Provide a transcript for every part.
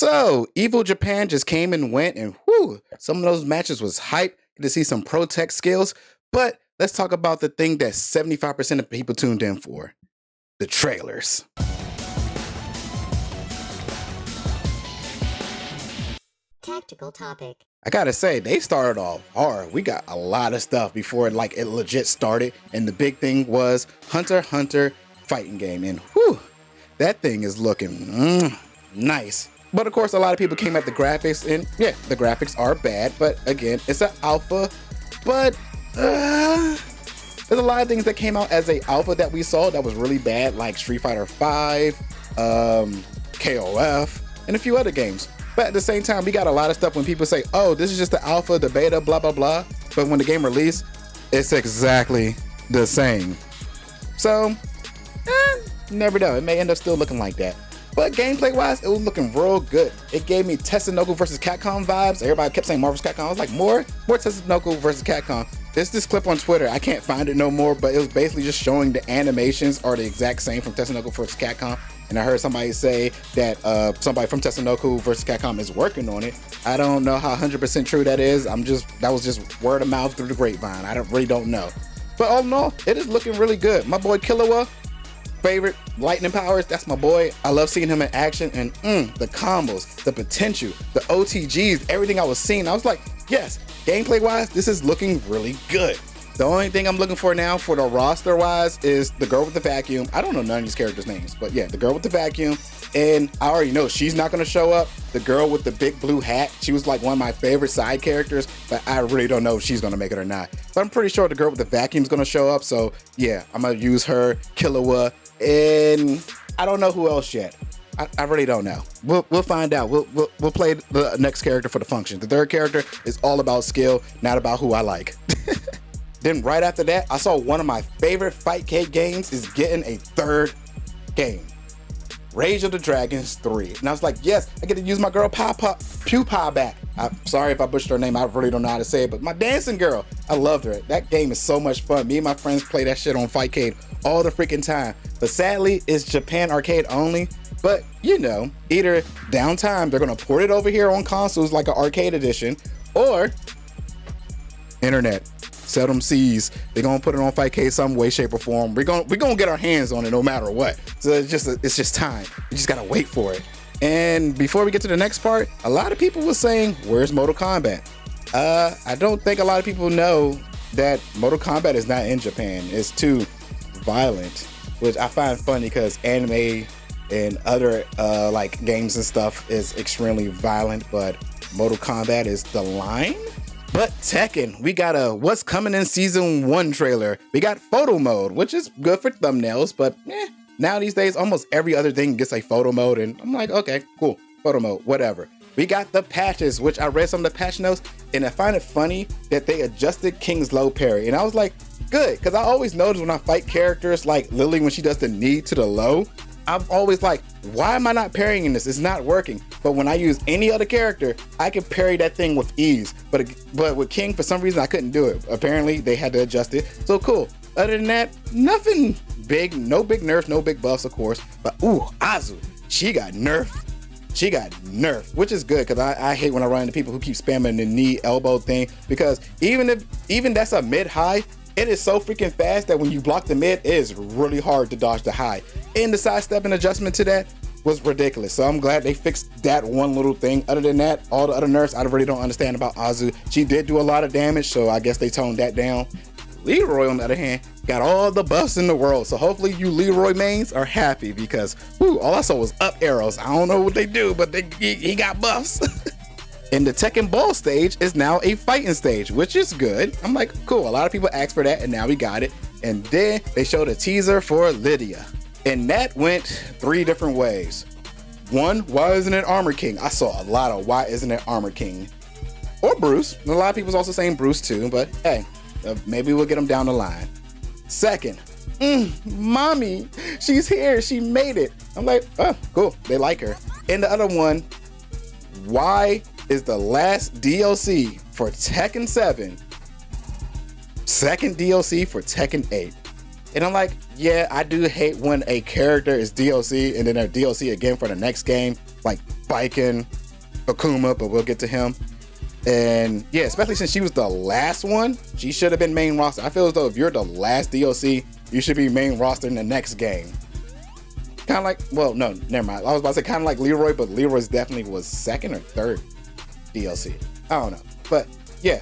So, EVO Japan just came and went, and whew, some of those matches was hype. Get to see some pro tech skills. But let's talk about the thing that 75% of people tuned in for: the trailers. Tactical topic. I gotta say, they started off hard. We got a lot of stuff before it legit started, and the big thing was Hunter x Hunter fighting game, and whew, that thing is looking nice. But of course, a lot of people came at the graphics, and yeah, the graphics are bad, but again, it's an alpha. But there's a lot of things that came out as a alpha that we saw that was really bad, like Street Fighter V, KOF, and a few other games. But at the same time, we got a lot of stuff when people say, oh, this is just the alpha, the beta, blah, blah, blah. But when the game released, it's exactly the same. So, never know. It may end up still looking like that. But gameplay-wise, it was looking real good. It gave me Tatsunoko vs. Capcom vibes. Everybody kept saying Marvel vs. Capcom. I was like, more Tatsunoko vs. Capcom. There's this clip on Twitter. I can't find it no more, but it was basically just showing the animations are the exact same from Tatsunoko vs. Capcom. And I heard somebody say that somebody from Tatsunoko vs. Capcom is working on it. I don't know how 100% true that is. That was just word of mouth through the grapevine. I really don't know. But all in all, it is looking really good. My boy Killua, favorite lightning powers, that's my boy. I love seeing him in action, and the combos, the potential, the OTGs, everything I was seeing, I was like, yes, gameplay wise, this is looking really good. The only thing I'm looking for now for the roster wise is the girl with the vacuum. I don't know none of these characters' names, but yeah, the girl with the vacuum. And I already know she's not gonna show up. The girl with the big blue hat, she was like one of my favorite side characters, but I really don't know if she's gonna make it or not. But I'm pretty sure the girl with the vacuum is gonna show up. So yeah, I'm gonna use her, Killua, and I don't know who else yet. I really don't know. We'll find out. We'll play the next character for the function. The third character is all about skill, not about who I like. Then right after that, I saw one of my favorite Fightcade games is getting a third game. Rage of the Dragons 3. And I was like, yes, I get to use my girl PewPie back. I'm sorry if I butchered her name. I really don't know how to say it, but my dancing girl, I loved her. That game is so much fun. Me and my friends play that shit on Fightcade all the freaking time. But sadly, it's Japan arcade only. But you know, either downtime, they're gonna port it over here on consoles like an arcade edition, or internet. Seldom sees. They're gonna put it on Fightcade some way, shape, or form. We're gonna get our hands on it no matter what. So it's just time. We just gotta wait for it. And before we get to the next part, a lot of people were saying, where's Mortal Kombat? I don't think a lot of people know that Mortal Kombat is not in Japan. It's too violent, which I find funny because anime and other like games and stuff is extremely violent, but Mortal Kombat is the line. But Tekken, we got a what's coming in season 1 trailer. We got photo mode, which is good for thumbnails, but now these days almost every other thing gets a photo mode, and I'm like, okay, cool, photo mode, whatever. We got the patches, which I read some of the patch notes, and I find it funny that they adjusted King's low parry, and I was like, good, because I always notice when I fight characters like Lily when she does the knee to the low, I'm always like, why am I not parrying this? It's not working. But when I use any other character, I can parry that thing with ease. But with King, for some reason, I couldn't do it. Apparently, they had to adjust it. So cool. Other than that, nothing big. No big nerfs, no big buffs, of course. But ooh, Azu, she got nerfed. She got nerfed, which is good because I hate when I run into people who keep spamming the knee elbow thing, because even that's a mid-high, it is so freaking fast that when you block the mid, it is really hard to dodge the high. And the sidestepping adjustment to that was ridiculous. So I'm glad they fixed that one little thing. Other than that, all the other nerfs, I really don't understand about Azu. She did do a lot of damage, so I guess they toned that down. Leroy, on the other hand, got all the buffs in the world. So hopefully you Leroy mains are happy, because all I saw was up arrows. I don't know what they do, but he got buffs. And the Tekken Ball stage is now a fighting stage, which is good. I'm like, cool, a lot of people asked for that, and now we got it. And then they showed a teaser for Lydia, and that went 3 different ways. One, why isn't it Armor King? I saw a lot of why isn't it Armor King? Or Bruce. A lot of people's also saying Bruce too, but hey, maybe we'll get him down the line. Second, mommy, she's here, she made it. I'm like, oh, cool, they like her. And the other one, why is the last DLC for Tekken 7 second DLC for Tekken 8? And I'm like, yeah, I do hate when a character is DLC and then they're DLC again for the next game. Like, spiking Akuma, but we'll get to him. And yeah, especially since she was the last one, she should have been main roster. I feel as though if you're the last DLC, you should be main roster in the next game. Kind of like, well, no, never mind. I was about to say kind of like Leroy, but Leroy's definitely was second or third DLC. I don't know. But yeah,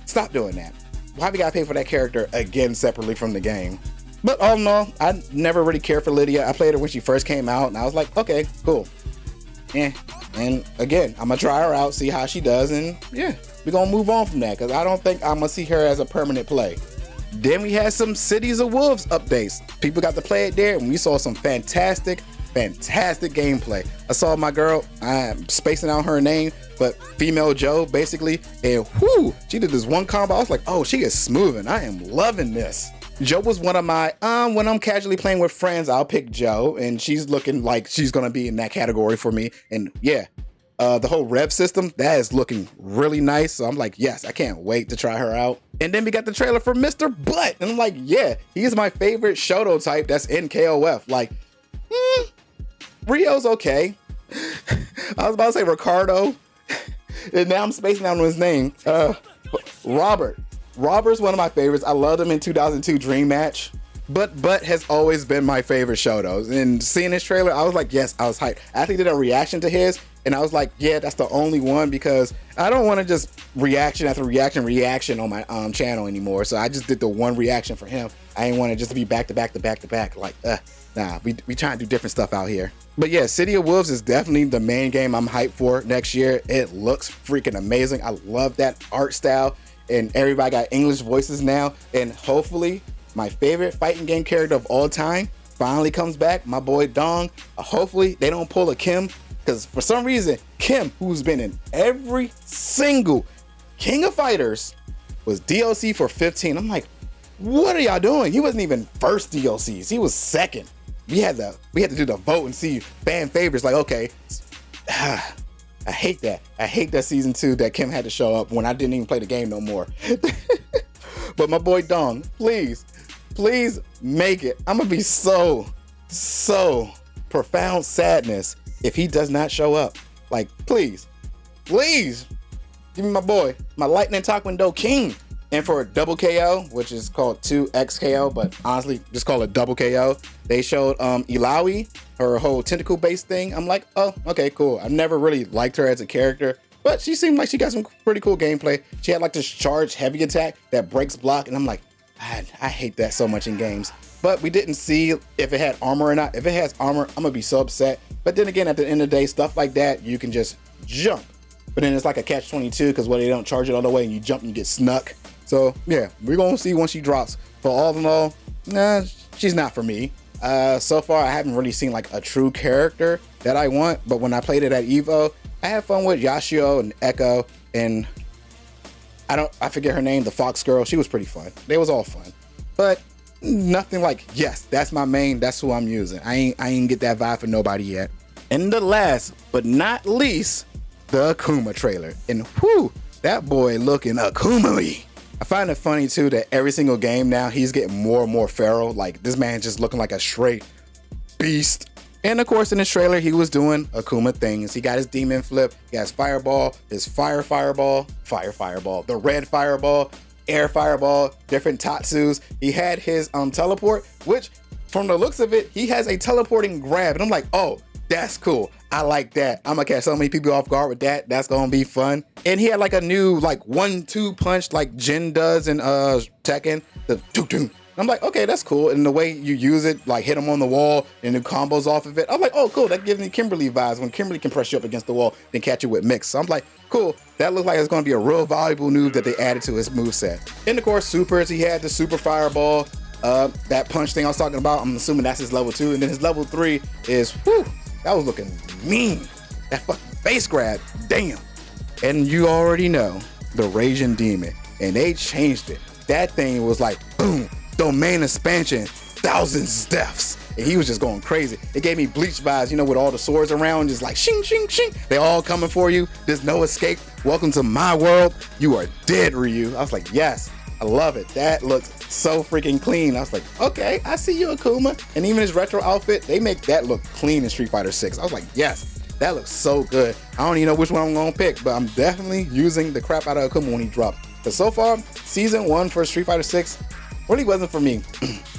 stop doing that. Why we gotta pay for that character again separately from the game? But all in all, I never really cared for Lydia. I played her when she first came out, and I was like, okay, cool. Yeah. And again, I'm gonna try her out, see how she does, and yeah, we're gonna move on from that because I don't think I'm gonna see her as a permanent play. Then we had some Cities of Wolves updates. People got to play it there, and we saw some fantastic gameplay. I saw my girl, I'm spacing out her name, but female Joe basically, and whoo, she did this one combo. I was like, oh, she is smoothing. I am loving this. Joe was one of my, when I'm casually playing with friends, I'll pick Joe, and she's looking like she's gonna be in that category for me. And yeah, the whole rev system, that is looking really nice. So I'm like, yes, I can't wait to try her out. And then we got the trailer for Mr. Butt, and I'm like, yeah, he's my favorite Shoto type that's in KOF. Like, Rio's okay. I was about to say Ricardo, and now I'm spacing out on his name. Robert's one of my favorites. I loved him in 2002 Dream Match. But Butt has always been my favorite Shotos. And seeing this trailer, I was like, yes, I was hyped. I actually did a reaction to his, and I was like, yeah, that's the only one because I don't want to just reaction after reaction on my channel anymore. So I just did the one reaction for him. I didn't want it just to be back to back. Like, nah, we trying to do different stuff out here. But yeah, City of Wolves is definitely the main game I'm hyped for next year. It looks freaking amazing. I love that art style, and everybody got English voices now, and hopefully my favorite fighting game character of all time finally comes back, my boy Dong. Hopefully they don't pull a Kim, because for some reason Kim, who's been in every single King of Fighters, was DLC for 15. I'm like, what are y'all doing? He wasn't even first DLCs, he was second. We had to do the vote and see fan favorites. Like, okay, I hate that season 2 that Kim had to show up when I didn't even play the game no more. But my boy Dong, please make it. I'm gonna be so profound sadness if he does not show up. Like, please give me my boy, my Lightning Taekwondo King. And for a double KO, which is called 2X KO, but honestly, just call it double KO. They showed Ilaoi, her whole tentacle based thing. I'm like, oh, okay, cool. I've never really liked her as a character, but she seemed like she got some pretty cool gameplay. She had like this charged heavy attack that breaks block, and I'm like, I hate that so much in games. But we didn't see if it had armor or not. If it has armor, I'm gonna be so upset. But then again, at the end of the day, stuff like that, you can just jump. But then it's like a catch-22 because they don't charge it all the way and you jump and you get snuck. So yeah, we're gonna see when she drops. But all in all, she's not for me. So far, I haven't really seen like a true character that I want. But when I played it at EVO, I had fun with Yashio and Echo, and I forget her name, the Fox girl. She was pretty fun. They was all fun, but nothing like, yes, that's my main. That's who I'm using. I ain't get that vibe for nobody yet. And the last but not least, the Akuma trailer. And whoo, that boy looking Akuma-y. I find it funny too that every single game now he's getting more and more feral. Like, this man just looking like a straight beast. And of course in this trailer he was doing Akuma things. He got his demon flip, he got his fireball, his fire fireball, the red fireball, air fireball, different tatsus. He had his teleport, which from the looks of it, he has a teleporting grab. And I'm like, oh, that's cool. I like that. I'm gonna catch so many people off guard with that. That's gonna be fun. And he had like a new like 1-2 punch like Jin does in Tekken. The doo-doo. I'm like, okay, that's cool. And the way you use it, like hit him on the wall and the combos off of it. I'm like, oh, cool. That gives me Kimberly vibes when Kimberly can press you up against the wall and catch you with mix. So I'm like, cool. That looks like it's going to be a real valuable move that they added to his moveset. And of course, supers. He had the super fireball, that punch thing I was talking about. I'm assuming that's his level 2. And then his level 3 is, whew, that was looking mean. That fucking face grab, damn. And you already know the Raging Demon. And they changed it. That thing was like, boom. Domain expansion, thousands deaths, and he was just going crazy. It gave me Bleach vibes, you know, with all the swords around, just like shing, shing, shing. They all coming for you. There's no escape. Welcome to my world. You are dead, Ryu. I was like, yes, I love it. That looks so freaking clean. I was like, okay, I see you, Akuma. And even his retro outfit, they make that look clean in Street Fighter 6. I was like, yes, That looks so good. I don't even know which one I'm gonna pick, but I'm definitely using the crap out of Akuma when he dropped. But so far, season 1 for Street Fighter 6 really wasn't for me.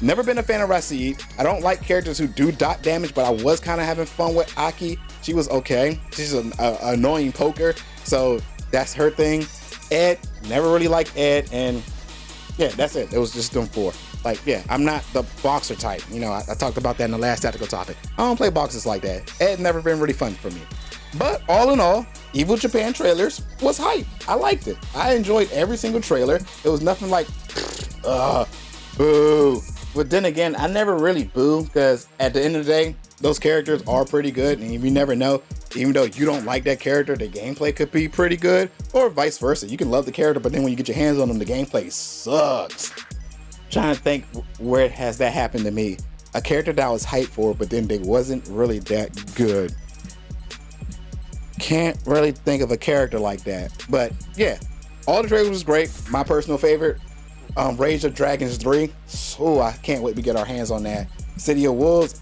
Never been a fan of Rashid. I don't like characters who do dot damage, but I was kind of having fun with Aki. She was okay. She's an annoying poker, so that's her thing. Ed, never really liked Ed, and yeah, that's it. It was just them 4. Like, yeah, I'm not the boxer type. You know, I talked about that in the last tactical topic. I don't play boxers like that. Ed never been really fun for me. But all in all, EVO Japan trailers was hype. I liked it. I enjoyed every single trailer. It was nothing like, boo. But then again, I never really boo, because at the end of the day, those characters are pretty good, and you never know, even though you don't like that character, the gameplay could be pretty good, or vice versa. You can love the character, but then when you get your hands on them, the gameplay sucks. Trying to think where has that happened to me. A character that I was hyped for, but then they wasn't really that good. Can't really think of a character like that. But yeah, all the trailers was great. My personal favorite, Rage of Dragons 3. So I can't wait to get our hands on that. City of Wolves,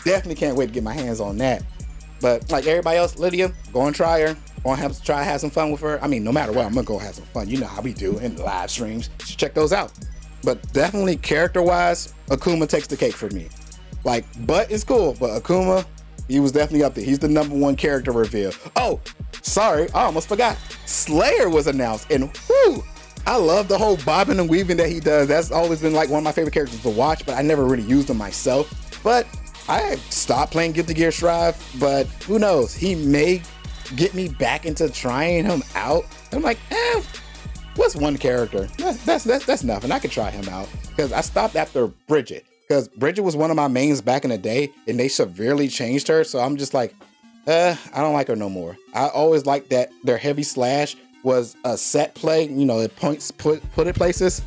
definitely can't wait to get my hands on that. But like everybody else, Lydia, go and try her. Go and try to have some fun with her. I mean, no matter what, I'm gonna go have some fun. You know how we do in the live streams. You should check those out. But definitely character-wise, Akuma takes the cake for me. Like, Butt is cool, but Akuma, he was definitely up there. He's the #1 character reveal. Oh, sorry, I almost forgot. Slayer was announced, and whoo, I love the whole bobbing and weaving that he does. That's always been like one of my favorite characters to watch, but I never really used him myself. But I stopped playing Guilty Gear Strive, but who knows? He may get me back into trying him out. And I'm like, what's one character? That's nothing. I could try him out, because I stopped after Bridget, because Bridget was one of my mains back in the day, and they severely changed her. So I'm just like, I don't like her no more. I always liked that their heavy slash was a set play. You know, it points put it places.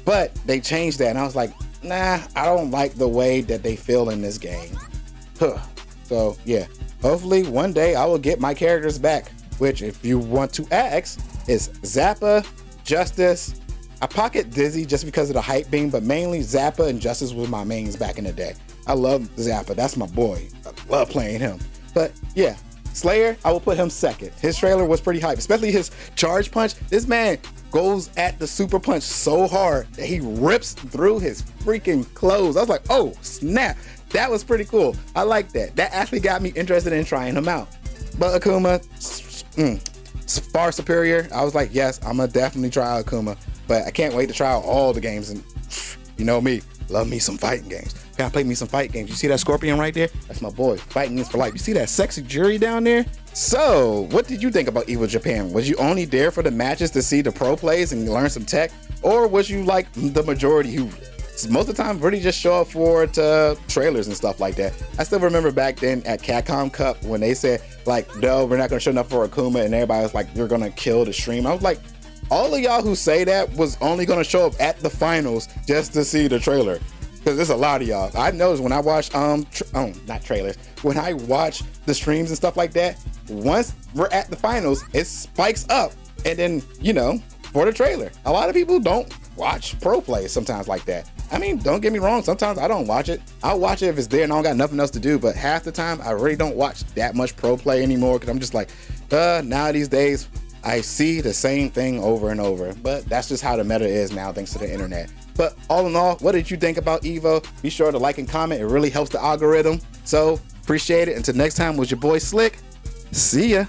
But they changed that, and I was like, nah, I don't like the way that they feel in this game. So yeah, hopefully one day I will get my characters back, which, if you want to ask, is Zappa, Justice. I pocket Dizzy just because of the hype beam, but mainly Zappa and Justice was my mains back in the day. I love Zappa. That's my boy. I love playing him. But yeah, Slayer, I will put him second. His trailer was pretty hype, especially his charge punch. This man goes at the super punch so hard that he rips through his freaking clothes. I was like, oh snap, that was pretty cool. I like that. That actually got me interested in trying him out. But Akuma, far superior. I was like, yes, I'm gonna definitely try Akuma, but I can't wait to try out all the games. And you know me, love me some fighting games. Gotta play me some fight games. You see that Scorpion right there? That's my boy. Fighting games for life. You see that sexy jury down there? So, what did you think about EVO Japan? Was you only there for the matches to see the pro plays and learn some tech? Or was you like the majority who most of the time really just show up for trailers and stuff like that? I still remember back then at Capcom Cup when they said like, no, we're not gonna show up for Akuma, and everybody was like, you're gonna kill the stream. I was like, all of y'all who say that was only gonna show up at the finals just to see the trailer. Because there's a lot of y'all. I noticed when I watch not trailers, when I watch the streams and stuff like that, once we're at the finals, it spikes up, and then, you know, for the trailer. A lot of people don't watch pro plays sometimes like that. I mean, don't get me wrong, sometimes I don't watch it. I'll watch it if it's there and I don't got nothing else to do, but half the time I really don't watch that much pro play anymore, because I'm just like, now these days I see the same thing over and over. But that's just how the meta is now, thanks to the internet. But all in all, what did you think about EVO? Be sure to like and comment. It really helps the algorithm. So appreciate it. Until next time, was your boy Slick. See ya.